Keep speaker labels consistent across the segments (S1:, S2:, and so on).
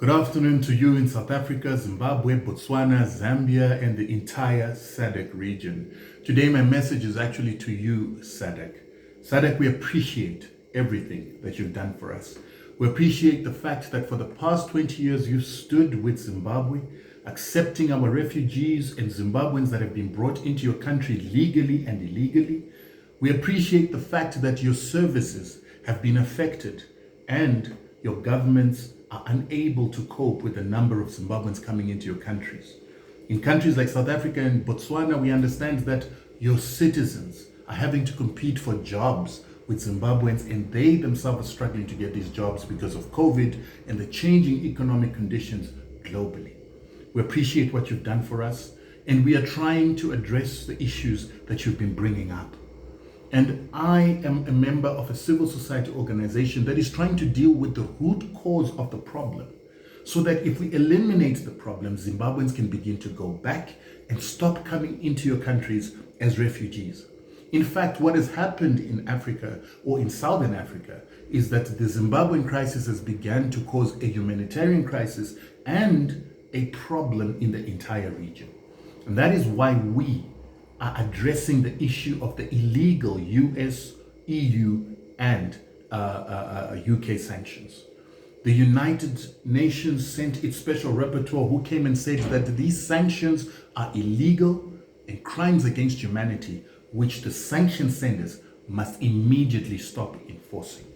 S1: Good afternoon to you in South Africa, Zimbabwe, Botswana, Zambia, and the entire Sadc region. Today, my message is actually to you, Sadc. Sadc, we appreciate everything that you've done for us. We appreciate the fact that for the past 20 years, you stood with Zimbabwe, accepting our refugees and Zimbabweans that have been brought into your country legally and illegally. We appreciate the fact that your services have been affected and your governments are unable to cope with the number of Zimbabweans coming into your countries. In countries like South Africa and Botswana, we understand that your citizens are having to compete for jobs with Zimbabweans, and they themselves are struggling to get these jobs because of COVID and the changing economic conditions globally. We appreciate what you've done for us, and we are trying to address the issues that you've been bringing up. And I am a member of a civil society organization that is trying to deal with the root cause of the problem, so that if we eliminate the problem, Zimbabweans can begin to go back and stop coming into your countries as refugees. In fact, what has happened in Africa or in Southern Africa is that the Zimbabwean crisis has begun to cause a humanitarian crisis and a problem in the entire region. And that is why we are addressing the issue of the illegal US, EU, and UK sanctions. The United Nations sent its special rapporteur who came and said that these sanctions are illegal and crimes against humanity, which the sanction senders must immediately stop enforcing.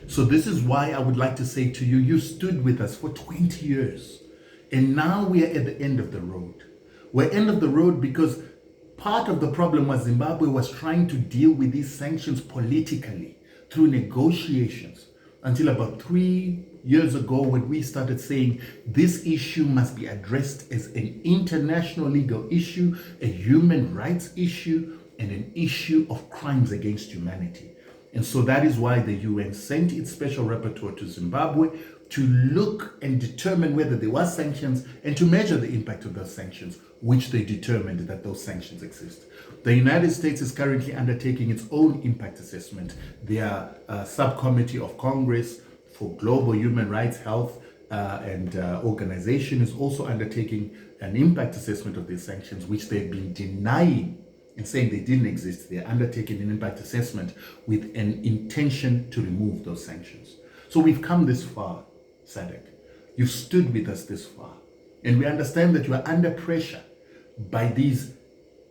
S1: So this is why I would like to say to you, you stood with us for 20 years, and now we are at the end of the road. We're end of the road because part of the problem was Zimbabwe was trying to deal with these sanctions politically through negotiations until about 3 years ago, when we started saying this issue must be addressed as an international legal issue, a human rights issue, and an issue of crimes against humanity. And so that is why the UN sent its special rapporteur to Zimbabwe to look and determine whether there were sanctions and to measure the impact of those sanctions, which they determined that those sanctions exist. The United States is currently undertaking its own impact assessment. Their subcommittee of Congress for Global Human Rights, Health, and Organization is also undertaking an impact assessment of these sanctions, which they've been denying and saying they didn't exist. They're undertaking an impact assessment with an intention to remove those sanctions. So we've come this far, Sadc. You've stood with us this far. And we understand that you are under pressure by these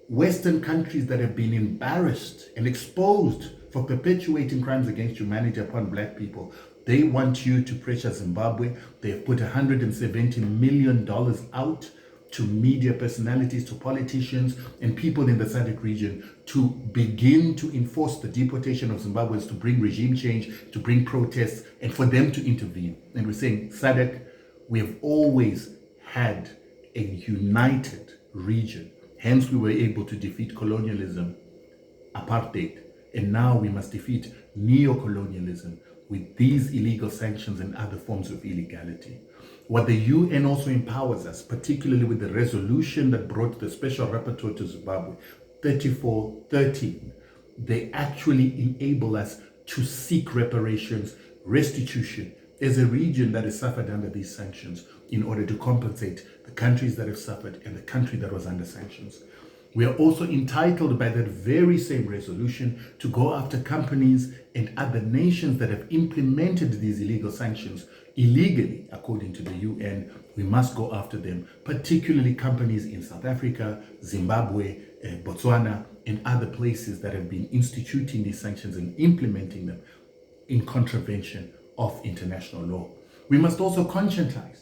S1: Western countries that have been embarrassed and exposed for perpetuating crimes against humanity upon Black people. They want you to pressure Zimbabwe. They have put $170 million out to media personalities, to politicians, and people in the Sadc region to begin to enforce the deportation of Zimbabweans, to bring regime change, to bring protests, and for them to intervene. And we're saying, Sadc, we have always had a united region. Hence, we were able to defeat colonialism, apartheid, and now we must defeat neo-colonialism with these illegal sanctions and other forms of illegality. What the UN also empowers us, particularly with the resolution that brought the special rapporteur to Zimbabwe, 3413, they actually enable us to seek reparations, restitution, as a region that has suffered under these sanctions, in order to compensate the countries that have suffered and the country that was under sanctions. We are also entitled by that very same resolution to go after companies and other nations that have implemented these illegal sanctions illegally. According to the UN, we must go after them, particularly companies in South Africa, Zimbabwe, Botswana, and other places that have been instituting these sanctions and implementing them in contravention of international law. We must also conscientize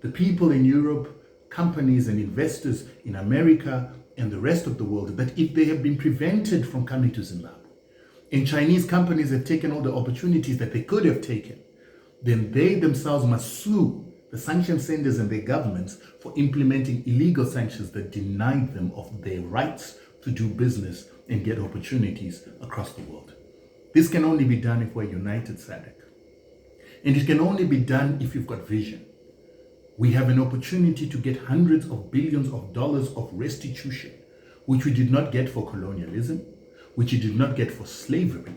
S1: the people in Europe, companies and investors in America and the rest of the world that if they have been prevented from coming to Zimbabwe, and Chinese companies have taken all the opportunities that they could have taken, then they themselves must sue the sanction senders and their governments for implementing illegal sanctions that denied them of their rights to do business and get opportunities across the world. This can only be done if we're united, Sadc. And it can only be done if you've got vision. We have an opportunity to get hundreds of billions of dollars of restitution, which we did not get for colonialism, which we did not get for slavery,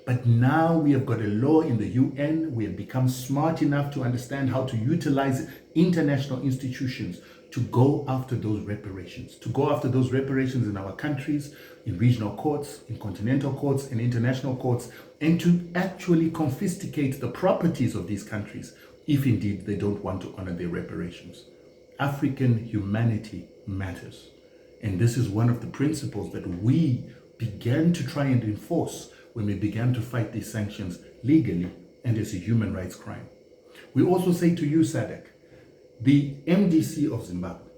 S1: But now we have got a law in the UN. We have become smart enough to understand how to utilize international institutions to go after those reparations, in our countries, in regional courts, in continental courts, in international courts, and to actually confiscate the properties of these countries if indeed they don't want to honor their reparations. African humanity matters. And this is one of the principles that we began to try and enforce when we began to fight these sanctions legally and as a human rights crime. We also say to you, Sadc, the MDC of Zimbabwe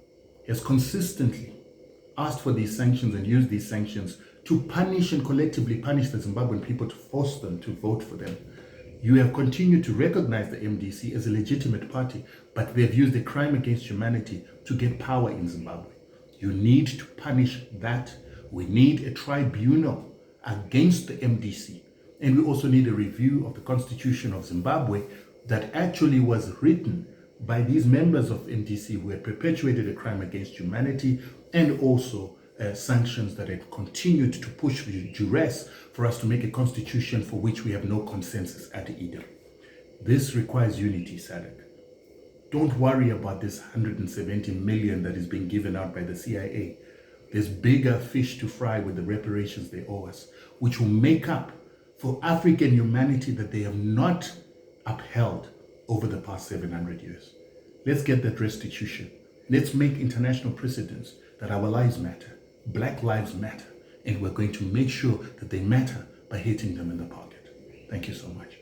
S1: has consistently asked for these sanctions and used these sanctions to punish and collectively punish the Zimbabwean people, to force them to vote for them. You have continued to recognize the MDC as a legitimate party, but they've used a crime against humanity to get power in Zimbabwe. You need to punish that. We need a tribunal against the MDC. And we also need a review of the Constitution of Zimbabwe that actually was written by these members of MDC who had perpetuated a crime against humanity, and also sanctions that had continued to push duress for us to make a constitution for which we have no consensus at either. This requires unity, Sadc. Don't worry about this 170 million that is being given out by the CIA. There's bigger fish to fry with the reparations they owe us, which will make up for African humanity that they have not upheld over the past 700 years. Let's get that restitution. Let's make international precedents that our lives matter, Black lives matter, and we're going to make sure that they matter by hitting them in the pocket. Thank you so much.